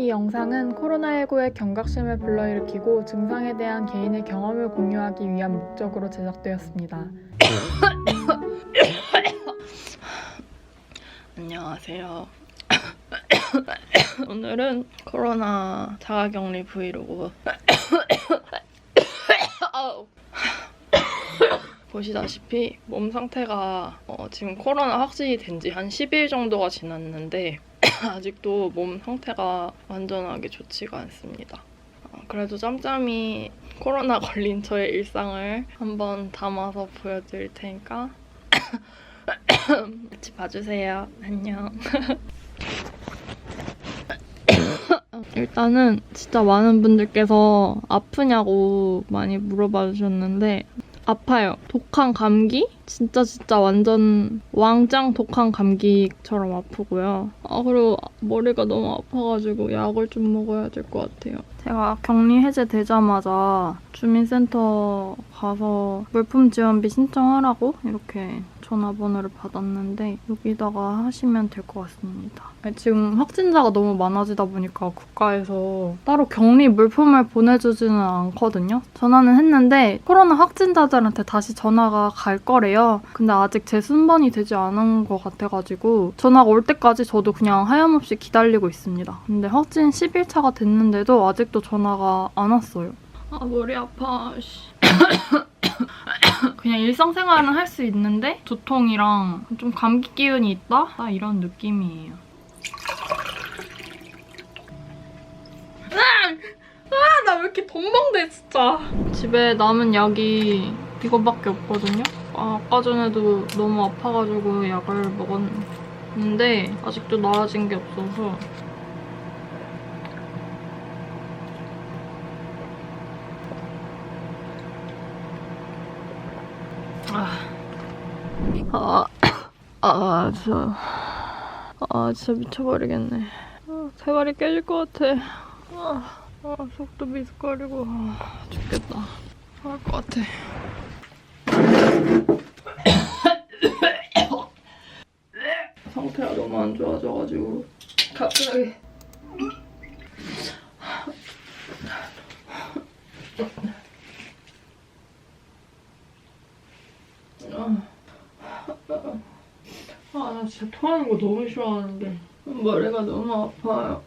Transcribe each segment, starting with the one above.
이 영상은 코로나19의 경각심을 불러일으키고 증상에 대한 개인의 경험을 공유하기 위한 목적으로 제작되었습니다. 안녕하세요. 오늘은 코로나 자가격리 브이로그. 보시다시피 몸 상태가 지금 코로나 확진이 된 지 한 10일 정도가 지났는데 아직도 몸 상태가 완전하게 좋지가 않습니다. 그래도 짬짬이 코로나 걸린 저의 일상을 한번 담아서 보여드릴 테니까 같이 봐주세요. 안녕. 일단은 진짜 많은 분들께서 아프냐고 많이 물어봐 주셨는데 아파요. 독한 감기? 진짜 완전 왕짱 독한 감기처럼 아프고요. 그리고 머리가 너무 아파가지고 약을 좀 먹어야 될 것 같아요. 제가 격리 해제되자마자 주민센터 가서 물품 지원비 신청하라고 이렇게 전화번호를 받았는데 여기다가 하시면 될 것 같습니다. 지금 확진자가 너무 많아지다 보니까 국가에서 따로 격리 물품을 보내주지는 않거든요. 전화는 했는데 코로나 확진자들한테 다시 전화가 갈 거래요. 근데 아직 제 순번이 되지 않은 것 같아가지고 전화가 올 때까지 저도 그냥 하염없이 기다리고 있습니다. 근데 확진 10일차가 됐는데도 아직도 전화가 안 왔어요. 머리 아파. 그냥 일상생활은 할 수 있는데 두통이랑 좀 감기 기운이 있다? 이런 느낌이에요. 나 왜 이렇게 덤벙대 진짜. 집에 남은 약이 이거밖에 없거든요. 아까 전에도 너무 아파가지고 약을 먹었는데 아직도 나아진 게 없어서 진짜 미쳐버리겠네. 대가리 깨질 것 같아. 속도 미스거리고 죽겠다. 할 것 같아. 상태가 너무 안 좋아져가지고 갑자기 나 진짜 토하는 거 너무 싫어하는데 머리가 너무 아파요.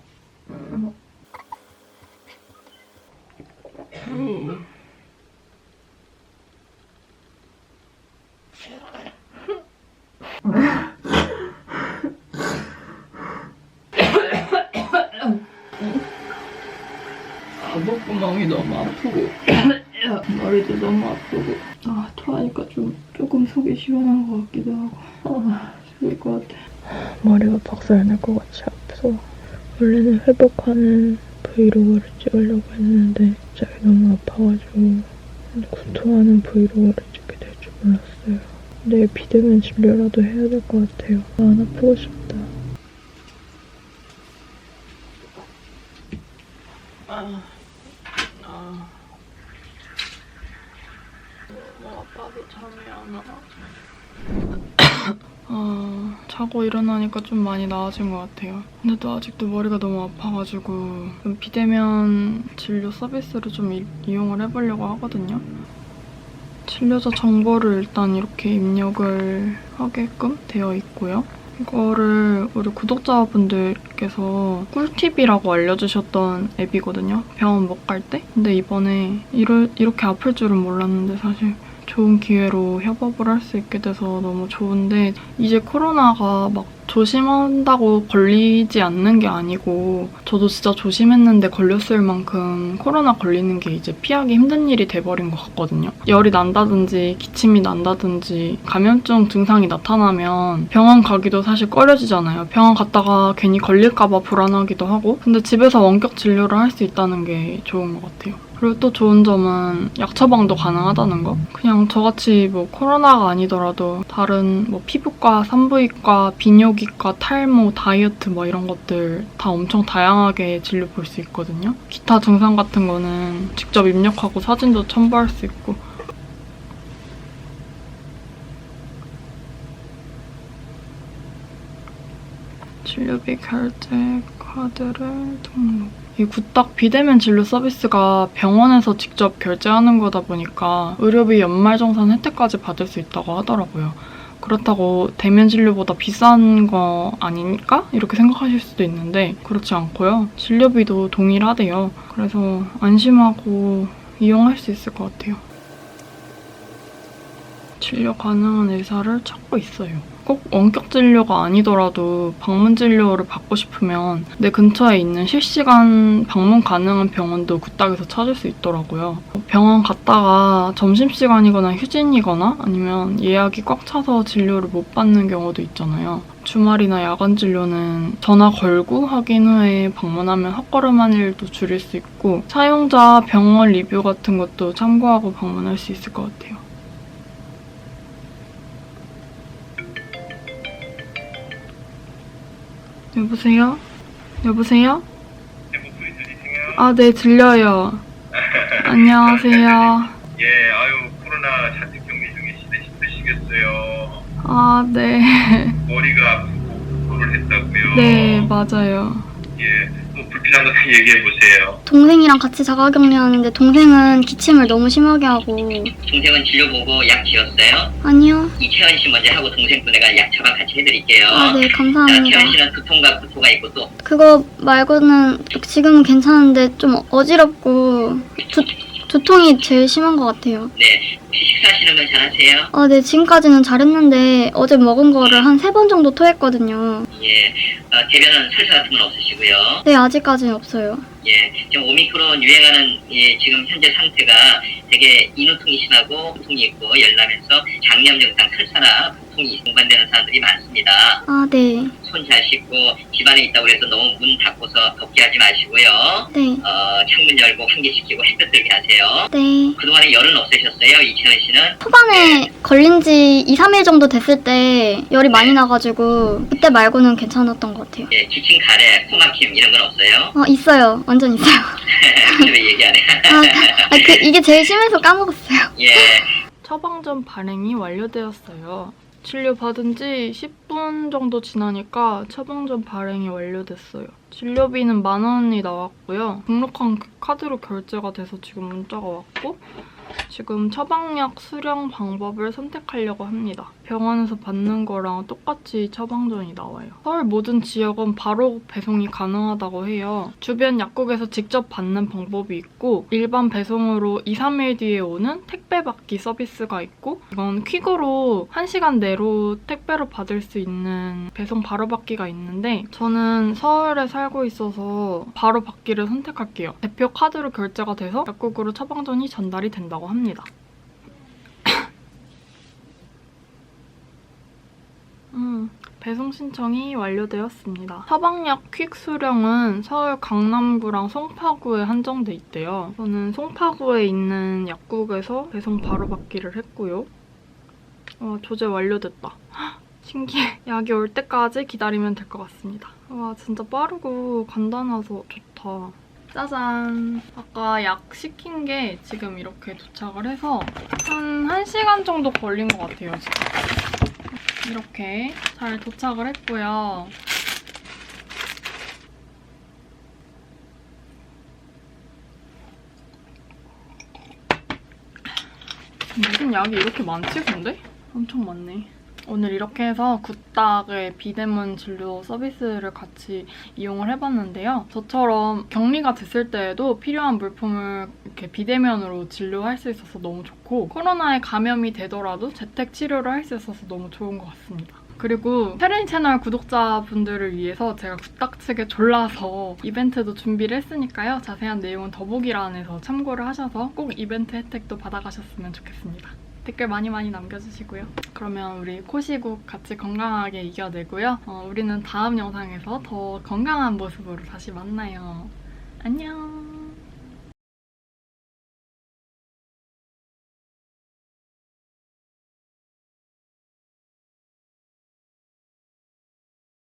목구멍이 너무 아프고 머리도 너무 아프고 토하니까 조금 속이 시원한 것 같기도 하고 죽을 것 같아. 머리가 박살날 것 같이 아파서 원래는 회복하는 브이로그를 찍으려고 했는데 갑자기 너무 아파가지고 구토하는 브이로그를 찍게 될 줄 몰랐어요. 내일 비대면 진료라도 해야 될 것 같아요. 안 아프고 싶다. 아파서 잠이 안 와. 자고 일어나니까 좀 많이 나아진 것 같아요. 근데 또 아직도 머리가 너무 아파가지고 비대면 진료 서비스를 좀 이용을 해보려고 하거든요. 진료자 정보를 일단 이렇게 입력을 하게끔 되어 있고요. 이거를 우리 구독자분들께서 꿀팁이라고 알려주셨던 앱이거든요. 병원 못 갈 때. 근데 이번에 이렇게 아플 줄은 몰랐는데 사실 좋은 기회로 협업을 할 수 있게 돼서 너무 좋은데 이제 코로나가 막 조심한다고 걸리지 않는 게 아니고 저도 진짜 조심했는데 걸렸을 만큼 코로나 걸리는 게 이제 피하기 힘든 일이 돼버린 것 같거든요. 열이 난다든지 기침이 난다든지 감염증 증상이 나타나면 병원 가기도 사실 꺼려지잖아요. 병원 갔다가 괜히 걸릴까 봐 불안하기도 하고 근데 집에서 원격 진료를 할 수 있다는 게 좋은 것 같아요. 그리고 또 좋은 점은 약 처방도 가능하다는 거. 그냥 저같이 뭐 코로나가 아니더라도 다른 뭐 피부과, 산부인과, 비뇨기과, 탈모, 다이어트 뭐 이런 것들 다 엄청 다양하게 진료 볼 수 있거든요. 기타 증상 같은 거는 직접 입력하고 사진도 첨부할 수 있고. 진료비 결제 카드를 등록. 이 굿딱 비대면 진료 서비스가 병원에서 직접 결제하는 거다 보니까 의료비 연말정산 혜택까지 받을 수 있다고 하더라고요. 그렇다고 대면 진료보다 비싼 거 아닐까? 이렇게 생각하실 수도 있는데 그렇지 않고요. 진료비도 동일하대요. 그래서 안심하고 이용할 수 있을 것 같아요. 진료 가능한 의사를 찾고 있어요. 꼭 원격 진료가 아니더라도 방문 진료를 받고 싶으면 내 근처에 있는 실시간 방문 가능한 병원도 굿딱에서 찾을 수 있더라고요. 병원 갔다가 점심시간이거나 휴진이거나 아니면 예약이 꽉 차서 진료를 못 받는 경우도 있잖아요. 주말이나 야간 진료는 전화 걸고 확인 후에 방문하면 헛걸음한 일도 줄일 수 있고 사용자 병원 리뷰 같은 것도 참고하고 방문할 수 있을 것 같아요. 여보세요? 여보세요? 목소리 들리세요? 아, 네, 들려요. 안녕하세요. 예, 아유, 코로나 자택 격리 중이시네. 힘드시겠어요. 아, 네. 머리가 아프고 구토를 했다고요. 네, 맞아요. 예, 뭐 불편한 거 얘기해 보세요. 동생이랑 같이 자가격리하는데 동생은 기침을 너무 심하게 하고. 동생은 진료 보고 약 지었어요? 아니요. 이채원 씨 먼저 하고 동생도 내가 약 처방 같이 해드릴게요. 아, 네, 자, 감사합니다. 채원 씨는 두통과 구토가 있고 또 그거 말고는 지금은 괜찮은데 좀 어지럽고 두통이 제일 심한 것 같아요. 네, 혹시 식사하시는 건 잘하세요? 아, 네, 지금까지는 잘했는데 어제 먹은 거를 한 3번 정도 토했거든요. 예, 대변은 설사 같은 건 없으시고요. 네, 아직까지는 없어요. 예, 지금 오미크론 유행하는 지금 현재 상태가 되게 인후통이 심하고 두통이 있고 열나면서 장염 증상, 설사나 두통이 동반되는 사람들이 많습니다. 아, 네. 손 잘 씻고 집안에 있다고 해서 너무 문 닫고서 덥게 하지 마시고요. 네. 창문 열고 환기시키고 햇볕 들게 하세요. 네. 그동안에 열은 없으셨어요? 이채원 씨는? 초반에 걸린 지 2, 3일 정도 됐을 때 열이 많이 나가지고 그때 말고는 괜찮았던 것 같아요. 예, 기침, 가래, 코막힘 이런 건 없어요? 있어요. 완전 있어요. 근데 왜 얘기 안 해? 이게 제일 심해서 까먹었어요. 예, 처방전 발행이 완료되었어요. 진료 받은 지 10분 정도 지나니까 처방전 발행이 완료됐어요. 진료비는 10,000원이 나왔고요. 등록한 카드로 결제가 돼서 지금 문자가 왔고 지금 처방약 수령 방법을 선택하려고 합니다. 병원에서 받는 거랑 똑같이 처방전이 나와요. 서울 모든 지역은 바로 배송이 가능하다고 해요. 주변 약국에서 직접 받는 방법이 있고 일반 배송으로 2, 3일 뒤에 오는 택배 받기 서비스가 있고 이건 퀵으로 1시간 내로 택배로 받을 수 있는 배송 바로 받기가 있는데 저는 서울에 살고 있어서 바로 받기를 선택할게요. 대표 카드로 결제가 돼서 약국으로 처방전이 전달이 된다고 합니다. 배송 신청이 완료되었습니다. 처방약 퀵 수령은 서울 강남구랑 송파구에 한정돼 있대요. 저는 송파구에 있는 약국에서 배송 바로 받기를 했고요. 조제 완료됐다. 신기해. 약이 올 때까지 기다리면 될 것 같습니다. 와, 진짜 빠르고 간단해서 좋다. 짜잔! 아까 약 시킨 게 지금 이렇게 도착을 해서 한 1시간 정도 걸린 것 같아요, 지금. 이렇게 잘 도착을 했고요. 무슨 약이 이렇게 많지, 근데? 엄청 많네. 오늘 이렇게 해서 굿딱의 비대면 진료 서비스를 같이 이용을 해봤는데요. 저처럼 격리가 됐을 때에도 필요한 물품을 이렇게 비대면으로 진료할 수 있어서 너무 좋고 코로나에 감염이 되더라도 재택 치료를 할 수 있어서 너무 좋은 것 같습니다. 그리고 페렌 채널 구독자분들을 위해서 제가 굿딱 측에 졸라서 이벤트도 준비를 했으니까요. 자세한 내용은 더보기란에서 참고를 하셔서 꼭 이벤트 혜택도 받아가셨으면 좋겠습니다. 댓글 많이 남겨주시고요. 그러면 우리 코시국 같이 건강하게 이겨내고요. 우리는 다음 영상에서 더 건강한 모습으로 다시 만나요. 안녕!